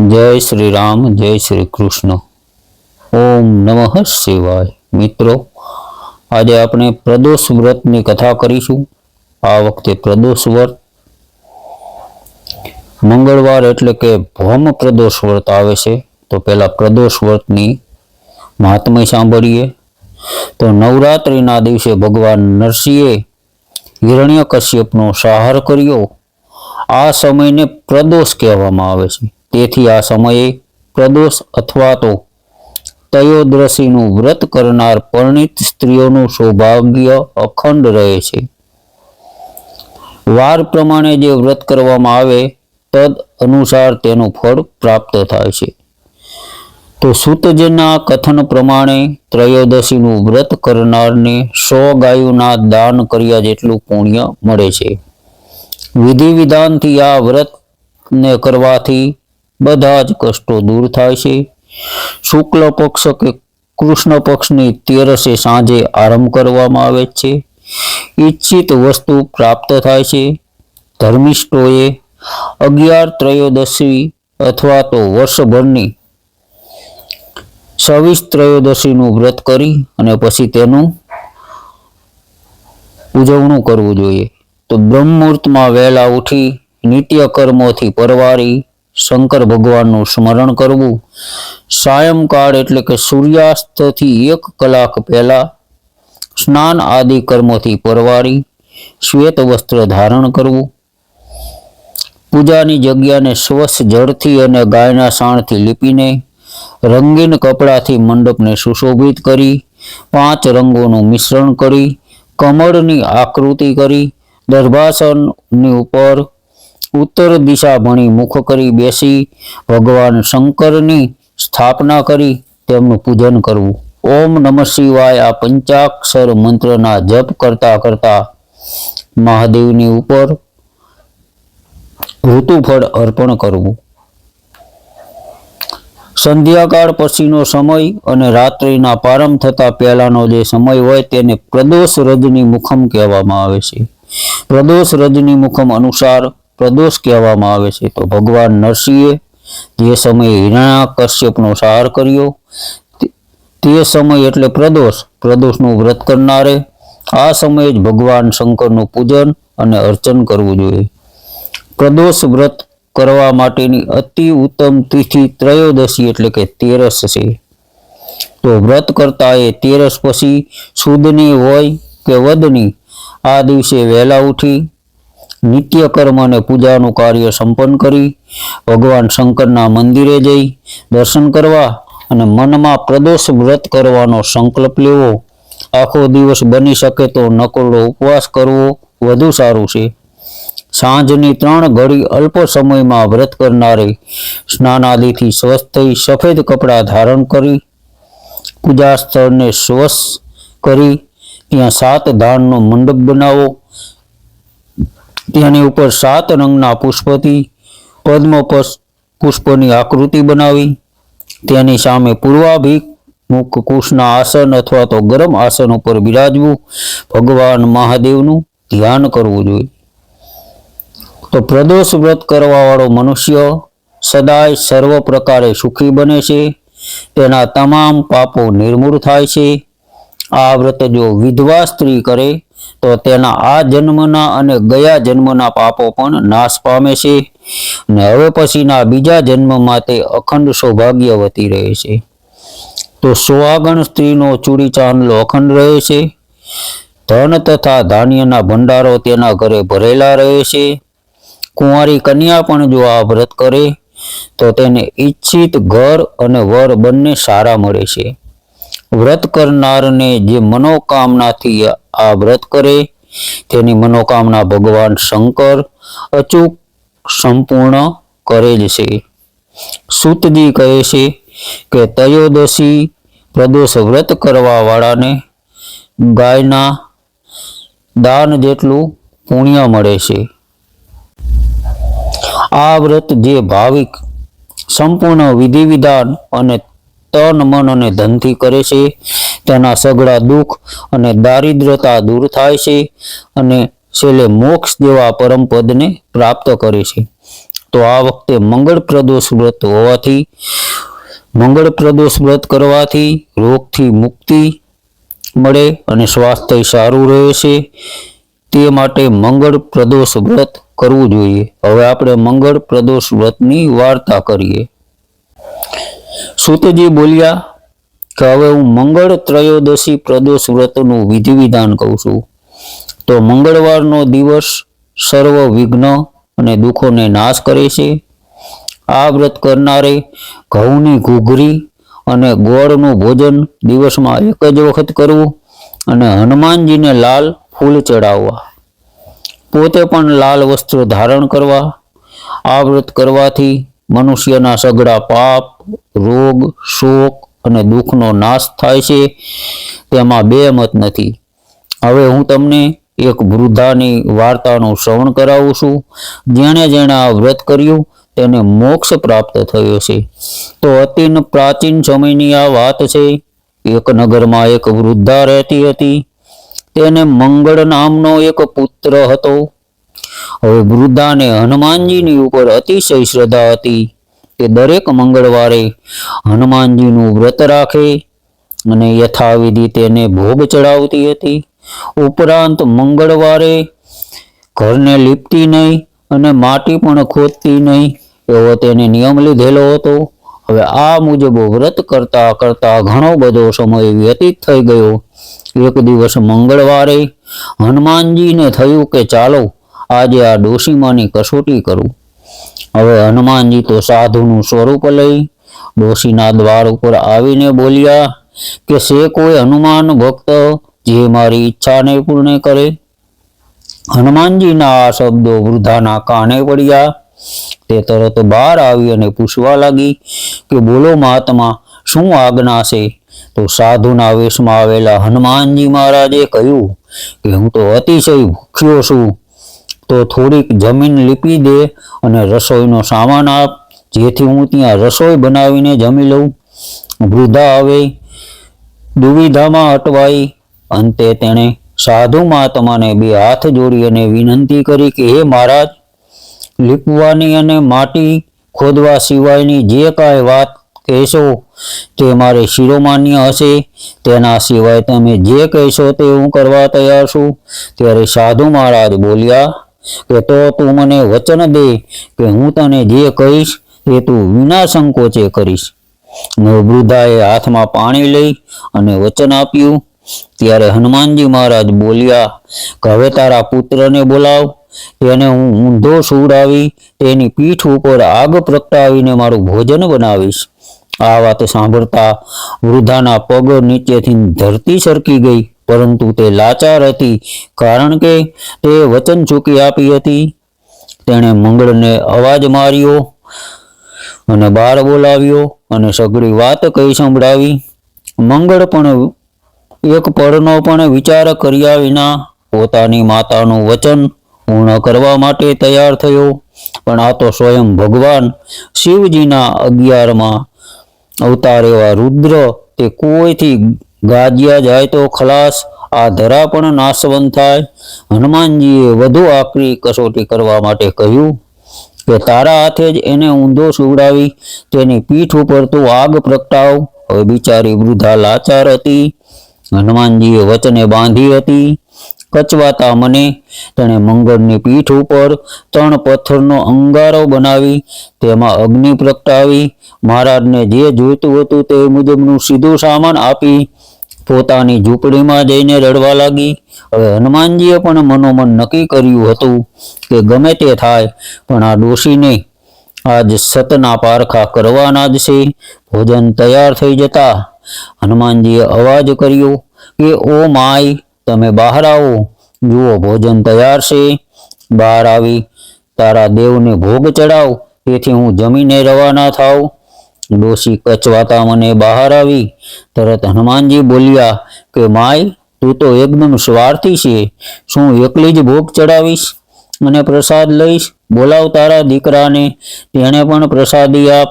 जय श्री राम, जय श्री कृष्ण। ओम नमः शिवाय। मित्रों, आज आपणे प्रदोष व्रत की कथा करीशुं। आ वखते प्रदोष व्रत मंगलवार एटले के भौम प्रदोष व्रत आवे छे। तो पहला प्रदोष व्रत की महात्म्य सांभळीए। तो नवरात्रि ना दिवसे भगवान नरसिंहे हिरण्यकश्यपनो संहार कर्यो। आ समय ने प्रदोष कहेवामां आवे छे। तेथी आ समये प्रदोष अथवा तो त्रयोदशीनुं व्रत करनार परिणित स्त्रीओनुं सौभाग्य अखंड रहे छे। वार प्रमाणे जे व्रत करवामां आवे तद अनुसार तेनुं फळ प्राप्त थाय छे। तो सूतजना कथन प्रमाणे त्रयोदशीनुं व्रत करनारने 100 गायोना दान कर्या जेटલું पुण्य मळे छे। विधि विधानथी आ व्रत ने करवाथी બધા જ કષ્ટો દૂર થાય છે। શુક્લ પક્ષ કે કૃષ્ણ પક્ષની 13 સાંજે આરંભ કરવામાં આવે છે। ઈચ્છિત વસ્તુ પ્રાપ્ત થાય છે। ધર્મિષ્ઠોએ 11 ત્રયોદશી અથવા તો વર્ષભરની 26 ત્રયોદશીનું વ્રત કરી અને પછી તેનું ઉજવણું કરવું જોઈએ। તો બ્રહ્મ મુહૂર્તમાં વહેલા ઉઠી નિત્ય કર્મોથી પરવારી शंकर भगवान स्मरण करवू। सायंकाल एटले के सूर्यास्त थी 1 कलाक पहला स्नान आदि कर्मों परवारी श्वेत वस्त्र धारण करवू। पूजानी जग्या ने स्वच्छ जलथी अने गायना साणथी लीपीने रंगीन कपड़ाथी मंडप ने सुशोभित करी 5 रंगों मिश्रण करी कमळनी आकृति करी दर्भासननी उपर उत्तर दिशा भणी मुख करी बेसी भगवान शंकरनी स्थापना करी तेमनुं पूजन करवू। ओम नमः शिवाय आ पंचाक्षर मंत्रना जप करता करता महादेवनी उपर ऋतुफळ अर्पण करवू। संध्याकाळ पछीनो समय अने रात्रिना पारम थता पहेलानो जे समय होय तेने प्रदोष रजनी मुखम कहेवामां आवे छे। प्रदोष रजनी मुखम अनुसार प्रदोष कहेवामां आवे छे। तो भगवान नरसिंहे जे समय हिरण्यकश्यपनो संहार कर्यो ते समय एटले प्रदोषनुं व्रत करनारे आ समये ज भगवान शंकरनुं पूजन अने अर्चन करवुं जोईए। प्रदोष व्रत करवा माटेनी अति उत्तम तिथि त्रयोदशी एटले के 13 छे। तो व्रत करताए 13 पछी सुदनी होय के वदनी आ दिवसे वहेला उठी नित्य कर्म ने पूजा नु कार्य संपन्न करी भगवान शंकरना मंदिरे जई दर्शन करवा अने मनमा प्रदोष व्रत करवानो संकल्प लेवो। आखो दिवस बनी सके तो नकोड़ो उपवास करवो वधु सारुं छे। सांजनी 3 घड़ी अल्प समय में व्रत करनारे स्नान आदि थी स्वस्थ थई सफेद कपड़ा धारण करी पूजा स्थल ने स्वच्छ करी त्यां 7 धाननो मंडप बनावो। त्यानी ऊपर 7 रंगना पुष्पथी पद्म पुष्पनी आकृति बनावी त्यानी सामे पूर्वाभिमुख कुशना आसन अथवा तो गरम आसन पर बिराजवू भगवान महादेवनु ध्यान करवू जोईए। तो प्रदोष व्रत करवा वाळो मनुष्य सदाय सर्व प्रकारे सुखी बने छे। तेना तमाम पापो निर्मूल थाय छे। आ व्रत जो विधवा स्त्री करे तो तेना आ जन्मना अने गया जन्मना पापो पण नाश पामे छे ने हवे पछीना बीजा जन्म माटे अखंड सौभाग्यवती रहे छे। तो सुहागण स्त्रीनो चूड़ी चांदलो अखंड रहे छे। धन तथा धान्यना भंडारो तेना घरे भरेला रहे छे। कुंवारी कन्या पण जो आ व्रत करे तो तेने इच्छित घर अने वर बंने सारा मळे छे। व्रत करनारने जे मनोकामना थी आ व्रत करे तेनी मनोकामना भगवान शंकर अचूक संपूर्ण करे छे। सूतजी कहे छे के त्रयोदशी प्रदोष व्रत करवा वाळाने गायना दान जेटલું पुण्य मळे छे। आ व्रत जे भाविक संपूर्ण विधि विधान अने तन मन अने धन थी करे छे तेना सगळा दुख अने दारिद्रता दूर थाय छे अने छेल्ले मोक्ष जेवा परम पद ने प्राप्त करे छे। તો આ વખતે મંગળ પ્રદોષ વ્રત હોવાથી મંગળ પ્રદોષ વ્રત કરવાથી રોગથી મુક્તિ મળે અને સ્વાસ્થ્ય સારું રહે છે, તે માટે મંગળ પ્રદોષ વ્રત કરવું જોઈએ. હવે આપણે મંગળ પ્રદોષ વ્રતની વાર્તા કરીએ. સૂતજી બોલ્યા કે હવે હું મંગળ ત્રયોદશી પ્રદોષ વ્રતનું વિધિ વિધાન કહું છું. તો મંગળવારનો દિવસ સર્વ વિઘ્ન અને દુઃખોને નાશ કરે છે. આ વ્રત કરનારે ઘઉંની ઘૂઘરી અને ગોળનું ભોજન દિવસમાં એક જ વખત કરવું અને હનુમાનજીને લાલ ફૂલ ચડાવવા, પોતે પણ લાલ વસ્ત્ર ધારણ કરવા. આ વ્રત કરવાથી મનુષ્યના સઘળા પાપ, રોગ, શોક અને દુઃખનો નાશ થાય છે. તેમાં બે મત નથી. હવે હું તમને એક વૃદ્ધાની વાર્તાનું શ્રવણ કરાવું છું. જેણે આ વ્રત કર્યું તેને મોક્ષ પ્રાપ્ત થયો છે. તો અતિ પ્રાચીન સમયની આ વાત છે. એક નગરમાં એક વૃદ્ધા રહેતી હતી. તેને મંગળ નામનો એક પુત્ર હતો. હવે વૃદ્ધાને હનુમાનજીની ઉપર અતિશય શ્રદ્ધા હતી. તે દરેક મંગળવારે હનુમાનજીનું વ્રત રાખે અને યથાવિધિ તેને ભોગ ચડાવતી હતી. ઉપરાંત મંગળવારે ઘરને લીપતી નહીં અને માટી પણ ખોદતી નહીં એવો તેને નિયમ લીધેલો હતો. હવે આ મુજબ વ્રત કરતા કરતા ઘણો બધો સમય વ્યતીત થઈ ગયો. એક દિવસ મંગળવારે હનુમાનજીને થયું કે ચાલો આજે આ ડોશીમાની કસોટી કરું. હવે હનુમાનજી તો સાધુનું સ્વરૂપ લઈ ડોશીના દ્વાર ઉપર આવીને બોલ્યા કે છે કોઈ હનુમાન ભક્ત જે મારી ઈચ્છાને પૂર્ણ કરે? હનુમાનજીના આ શબ્દો વૃદ્ધાના કાને પડ્યા. તે તરત બહાર આવી અને પૂછવા લાગી કે બોલો મહાત્મા, શું આજ્ઞા છે? તો સાધુના વેશમાં આવેલા હનુમાનજી મહારાજે કહ્યું કે હું તો અતિશય ભૂખ્યો છું, તો થોડીક જમીન લીપી દે અને રસોઈનો સામાન આપ, જેથી હું ત્યાં રસોઈ બનાવીને જમી લઉં. વૃદ્ધા હવે દુવિધામાં અટવાઈ. અંતે તેણે સાધુ મહાત્માને બે હાથ જોડી અને વિનંતી કરી કે હે મહારાજ, લીપવાની અને માટી ખોદવા સિવાયની જે કાંઈ વાત કહેશો તે મારે શિરોમાન્ય હશે. તેના સિવાય તમે જે કહેશો તે હું કરવા તૈયાર છું. ત્યારે સાધુ મહારાજ બોલ્યા કે તો તું મને વચન દે કે હું તને જે કહીશ તે તું વિના સંકોચે કરીશ. વૃદ્ધાએ હાથમાં પાણી લઈ અને વચન આપ્યું. ત્યારે હનુમાનજી મહારાજ બોલ્યા કે હવે તારા પુત્રને બોલાવ. તેને હું ઊંધો સુવડાવી તેની પીઠ ઉપર આગ પ્રગટાવીને મારું ભોજન બનાવીશ. આ વાત સાંભળતા વૃદ્ધાના પગ નીચેથી ધરતી સરકી ગઈ, પરંતુ તે લાચાર હતી, કારણ કે તે વચન ચૂકી આપી હતી. તેણે મંગળને અવાજ માર્યો અને બહાર બોલાવ્યો અને સઘળી વાત કહી સંભળાવી. મંગળ પણ એક પળનો પણ વિચાર કર્યા વિના પોતાની માતાનું વચન પૂર્ણ કરવા માટે તૈયાર થયો. પણ આ તો સ્વયં ભગવાન શિવજીના 11મા અવતાર એવા રુદ્ર, તે કોઈથી ગાજ્યા જાય તો ખલાસ, આ ધરા પણ નાશવંત થાય. હનુમાનજીએ વધુ આકરી કસોટી કરવા માટે કહ્યું કે તારા હાથે જ એને ઊંધો સુવડાવી તેની પીઠ ઉપર તું આગ પ્રગટાવ. હવે બિચારી વૃદ્ધા લાચાર હતી. હનુમાનજીએ વચને બાંધી હતી. કચવાતા મને તેણે મંગળની પીઠ ઉપર 3 પથ્થરનો અંગારો બનાવી તેમાં અગ્નિ પ્રગટાવી મહારાજને જે જોઈતું હતું તે મુજબનું સીધું સામાન આપી પોતાની ઝૂંપડીમાં જઈને રડવા લાગી. હવે હનુમાનજીએ પણ મનોમન નક્કી કર્યું હતું કે ગમે તે થાય પણ આ ડોશીને આજ સતના પારખા કરવાના જ છે. ભોજન તૈયાર થઈ જતા હનુમાનજીએ અવાજ કર્યો કે ઓ માય, તમે બહાર આવો, જુઓ ભોજન તૈયાર છે. બહાર આવી તારા દેવને ભોગ ચડાવ, તેથી હું જમીને રવાના થાવ. ડોશી કચવાતા મને બહાર આવી. તરત હનુમાનજી બોલ્યા કે માય, તું તો એકદમ સ્વાર્થી છે. શું એકલી જ ભોગ ચડાવીશ અને પ્રસાદ લઈશ? બોલાવ તારા દીકરાને, તેણે પણ પ્રસાદી આપ.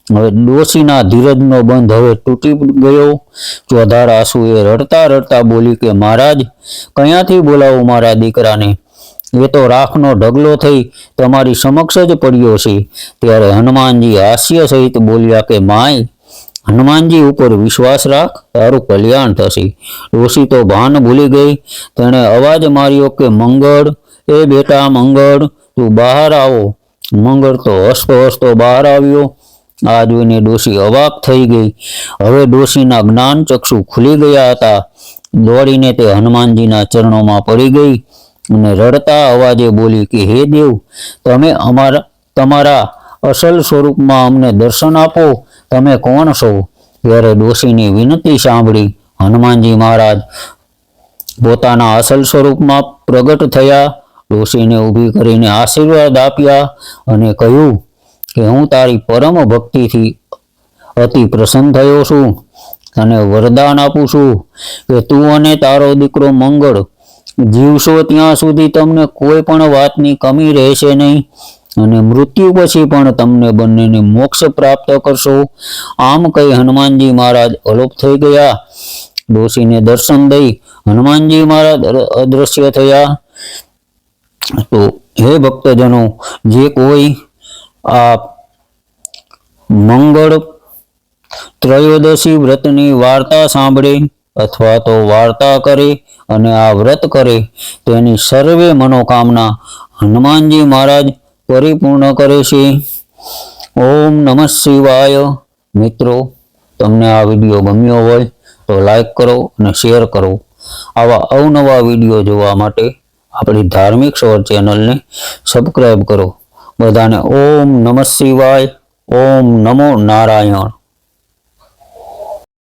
હવે ડોશીના ધીરજનો બંધ હવે તૂટી ગયો. ચોધાર આંસુએ રડતા રડતા બોલી કે મહારાજ, ક્યાંથી બોલાવું મારા દીકરાને? એ તો રાખનો ઢગલો થઈ તમારી સમક્ષ જ પડ્યો છે. ત્યારે હનુમાનજી હાસ્ય સહિત બોલ્યા કે માય, હનુમાનજી ઉપર વિશ્વાસ રાખ, તારું કલ્યાણ થશે. ડોશી તો ભાન ભૂલી ગઈ. તેણે અવાજ માર્યો કે મંગળ, એ બેટા મંગળ, તું બહાર આવો. મંગળ તો હસતો હસતો બહાર આવ્યો. આ જોઈને ડોશી અવાક થઈ ગઈ. હવે ડોશીના જ્ઞાન ચક્ષુ ખુલી ગયા હતા. દોડીને તે હનુમાનજીના ચરણોમાં પડી ગઈ અને રડતા અવાજે બોલી કે હે દેવ, તમે તમારા અસલ સ્વરૂપમાં અમને દર્શન આપો. તમે કોણ છો? ત્યારે ડોશીની વિનંતી સાંભળી હનુમાનજી મહારાજ પોતાના અસલ સ્વરૂપમાં પ્રગટ થયા. ડોશીને ઊભી કરીને આશીર્વાદ આપ્યા અને કહ્યું કે હું તારી પરમ ભક્તિથી અતિ પ્રસન્ન થયો છું. તને વરદાન આપું છું કે તું અને તારો દીકરો મંગળ જીવશો ત્યાં સુધી તમને કોઈ પણ વાતની કમી રહેશે નહીં અને મૃત્યુ પછી પણ તમને બંનેને મોક્ષ પ્રાપ્ત કરશો. આમ કહી હનુમાનજી મહારાજ અલોપ થઈ ગયા. ડોશીને દર્શન દઈ હનુમાનજી મહારાજ અદૃશ્ય થયા. તો હે ભક્તજનો, જે કોઈ આ મંગળ ત્રયોદશી વ્રતની વાર્તા સાંભળે અથવા તો વાર્તા કરે અને આ વ્રત કરે, તેની સર્વે મનોકામના હનુમાનજી મહારાજ પરિપૂર્ણ કરે છે. ઓમ નમઃ શિવાય. મિત્રો, તમને આ વિડીયો ગમ્યો હોય તો લાઈક કરો અને શેર કરો. આવા અવનવા વિડીયો જોવા માટે આપણી ધાર્મિક સ્વર ચેનલને સબસ્ક્રાઈબ કરો. બધાને ઓમ નમઃ શિવાય. ઓમ નમો નારાયણ.